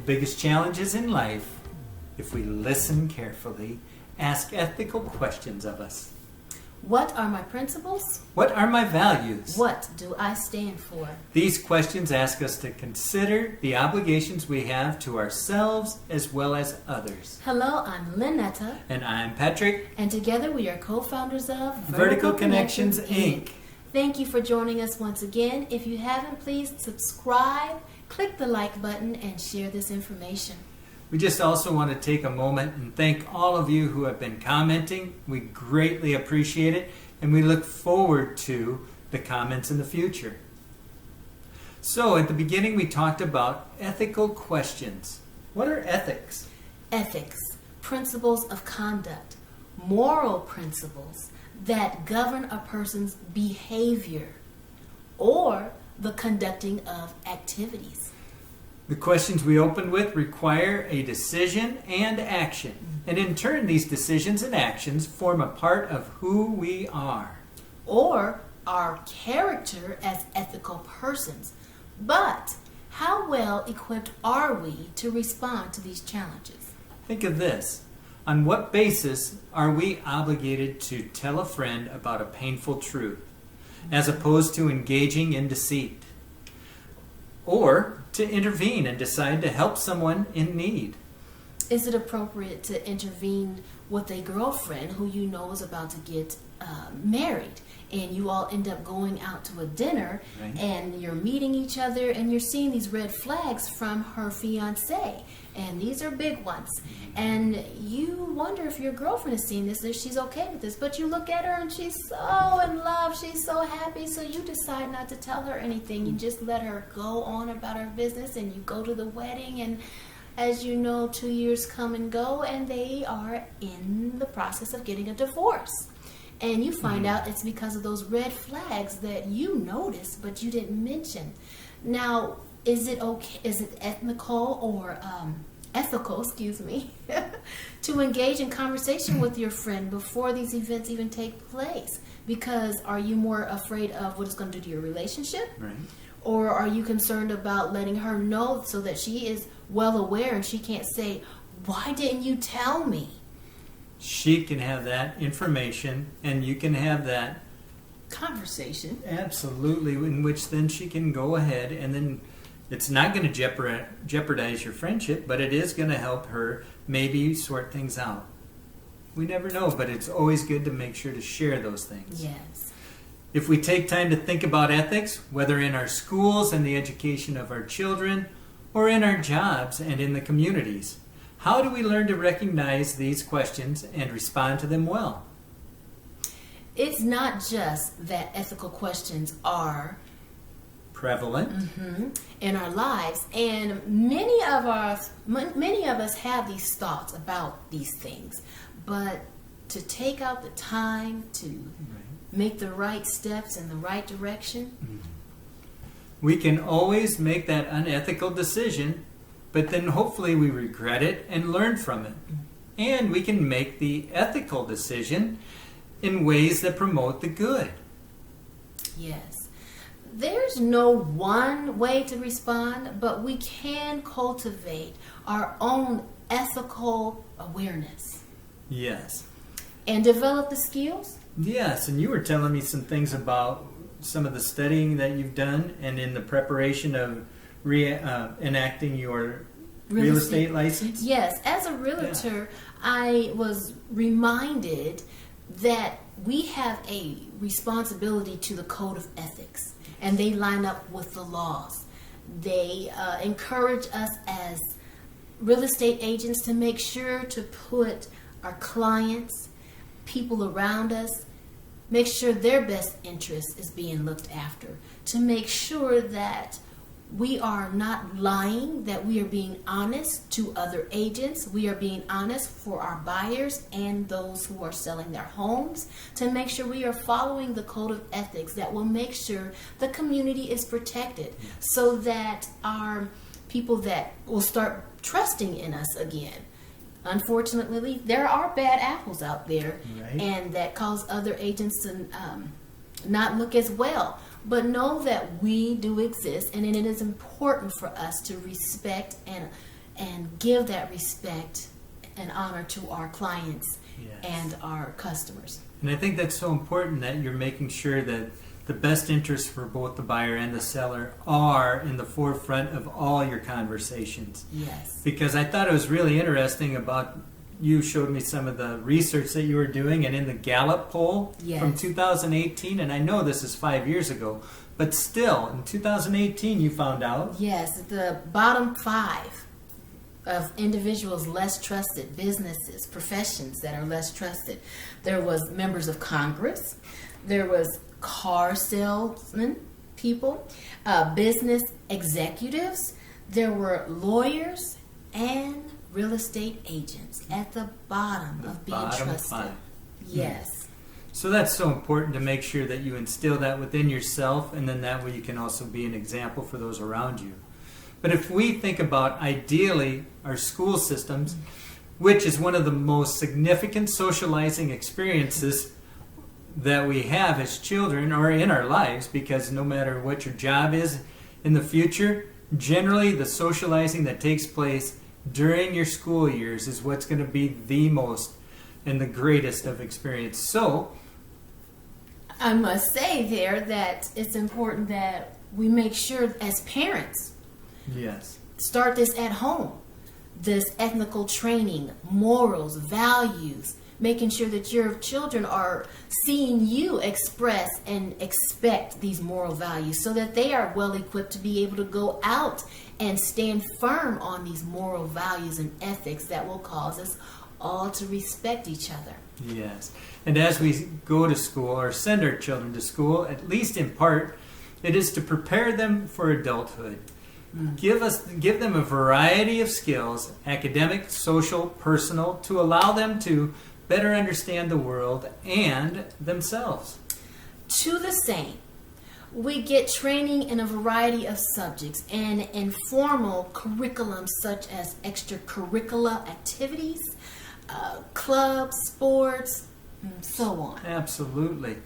biggest challenges in life, if we listen carefully, ask ethical questions of us. What are my principles? What are my values? What do I stand for? These questions ask us to consider the obligations we have to ourselves as well as others. Hello, I'm Linnetta. And I'm Patrick. And together we are co-founders of Vertical Connections, Inc. Thank you for joining us once again. If you haven't, please subscribe, click the like button, and share this information. We just also want to take a moment and thank all of you who have been commenting. We greatly appreciate it, and we look forward to the comments in the future. So at the beginning we talked about ethical questions. What are ethics? Ethics, principles of conduct, moral principles that govern a person's behavior or the conducting of activities. The questions we opened with require a decision and action. And in turn, these decisions and actions form a part of who we are. Or our character as ethical persons. But how well equipped are we to respond to these challenges? Think of this. On what basis are we obligated to tell a friend about a painful truth, as opposed to engaging in deceit? Or to intervene and decide to help someone in need? Is it appropriate to intervene with a girlfriend who you know is about to get married, and you all end up going out to a dinner, right, and you're meeting each other and you're seeing these red flags from her fiance, and these are big ones, and you wonder if your girlfriend is seeing this, if she's okay with this, but you look at her and she's so in love, she's so happy, so you decide not to tell her anything. You just let her go on about her business, and you go to the wedding, and as you know, 2 years come and go, and they are in the process of getting a divorce. And you find out it's because of those red flags that you noticed, but you didn't mention. Now, is it okay? Is it ethical or ethical, to engage in conversation with your friend before these events even take place? Because are you more afraid of what it's going to do to your relationship? Right. Or are you concerned about letting her know so that she is well aware and she can't say, "Why didn't you tell me?" She can have that information, and you can have that conversation. Absolutely, in which then she can go ahead, and then it's not going to jeopardize your friendship, but it is going to help her maybe sort things out. We never know, but it's always good to make sure to share those things. Yes. If we take time to think about ethics, whether in our schools and the education of our children, or in our jobs and in the communities, how do we learn to recognize these questions and respond to them well? It's not just that ethical questions are prevalent in our lives, and many of us have these thoughts about these things, but to take out the time to make the right steps in the right direction. We can always make that unethical decision, but then hopefully we regret it and learn from it. And we can make the ethical decision in ways that promote the good. Yes. There's no one way to respond, but we can cultivate our own ethical awareness. Yes. And develop the skills. Yes, and you were telling me some things about some of the studying that you've done and in the preparation of enacting your real estate license? Yes, as a realtor, I was reminded that we have a responsibility to the code of ethics, and they line up with the laws. They encourage us as real estate agents to make sure to put our clients, people around us, make sure their best interest is being looked after, to make sure that we are not lying, that we are being honest to other agents, we are being honest for our buyers and those who are selling their homes, to make sure we are following the code of ethics that will make sure the community is protected, so that our people that will start trusting in us again. Unfortunately, there are bad apples out there, and that cause other agents to not look as well. But know that we do exist, and it is important for us to respect and give that respect and honor to our clients Yes. and our customers. And I think that's so important that you're making sure that the best interests for both the buyer and the seller are in the forefront of all your conversations. Yes. Because I thought it was really interesting about, you showed me some of the research that you were doing, and in the Gallup poll Yes. from 2018, and I know this is 5 years ago, but still, in 2018 you found out. Yes, the bottom 5 of individuals less trusted, businesses, professions that are less trusted. There was members of Congress, there was car salesmen, people, business executives, there were lawyers, and real estate agents at the bottom of being Bottom trusted. 5. Yes. So that's so important to make sure that you instill that within yourself, and then that way you can also be an example for those around you. But if we think about, ideally, our school systems, which is one of the most significant socializing experiences that we have as children or in our lives, because no matter what your job is in the future, generally the socializing that takes place during your school years is what's going to be the most and the greatest of experience. So, I must say there that it's important that we make sure as parents yes. start this at home. This ethical training, morals, values, making sure that your children are seeing you express and expect these moral values so that they are well equipped to be able to go out and stand firm on these moral values and ethics that will cause us all to respect each other. Yes. And as we go to school or send our children to school, at least in part, it is to prepare them for adulthood. Give them a variety of skills, academic, social, personal, to allow them to better understand the world and themselves. To the same, we get training in a variety of subjects and informal curriculums such as extracurricular activities, clubs, sports, and so on. Absolutely.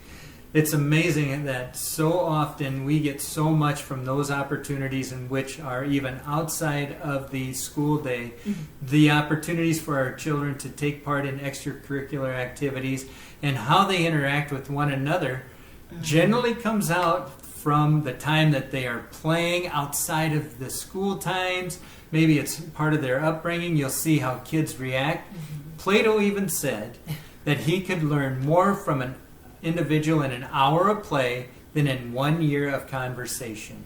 It's amazing that so often we get so much from those opportunities in which are even outside of the school day. The opportunities for our children to take part in extracurricular activities and how they interact with one another generally comes out from the time that they are playing outside of the school times. Maybe it's part of their upbringing. You'll see how kids react. Plato even said that he could learn more from an individual in an hour of play than in 1 year of conversation.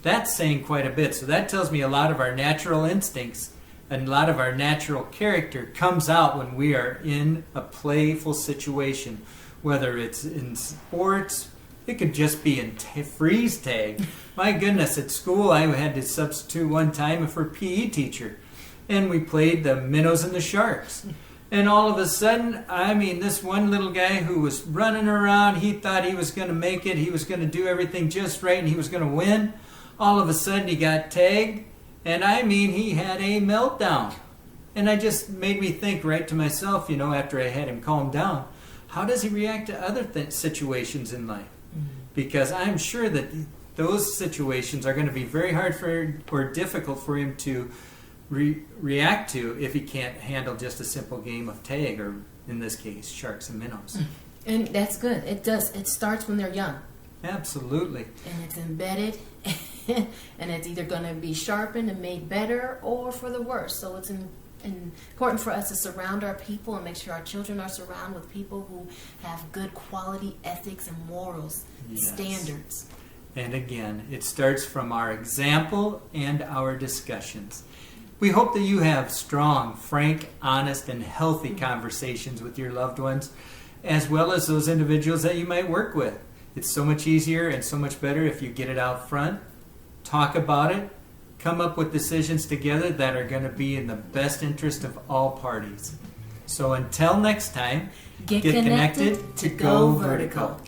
That's saying quite a bit. So that tells me a lot of our natural instincts and a lot of our natural character comes out when we are in a playful situation, whether it's in sports. It could just be in freeze tag. My goodness, at school I had to substitute one time for PE teacher, and we played the minnows and the sharks. And all of a sudden, this one little guy who was running around, he thought he was going to make it, he was going to do everything just right, and he was going to win. All of a sudden, he got tagged, and he had a meltdown. And I just made me think right to myself, after I had him calm down, how does he react to other situations in life? Because I'm sure that those situations are going to be very hard or difficult for him to react to if he can't handle just a simple game of tag, or in this case, sharks and minnows. And that's good. It does. It starts when they're young. Absolutely. And it's embedded, and it's either going to be sharpened and made better or for the worse. So it's important for us to surround our people and make sure our children are surrounded with people who have good quality ethics and morals, Yes. standards. And again, it starts from our example and our discussions. We hope that you have strong, frank, honest, and healthy conversations with your loved ones, as well as those individuals that you might work with. It's so much easier and so much better if you get it out front, talk about it, come up with decisions together that are going to be in the best interest of all parties. So until next time, Get connected to go vertical.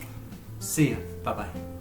See you. Bye-bye.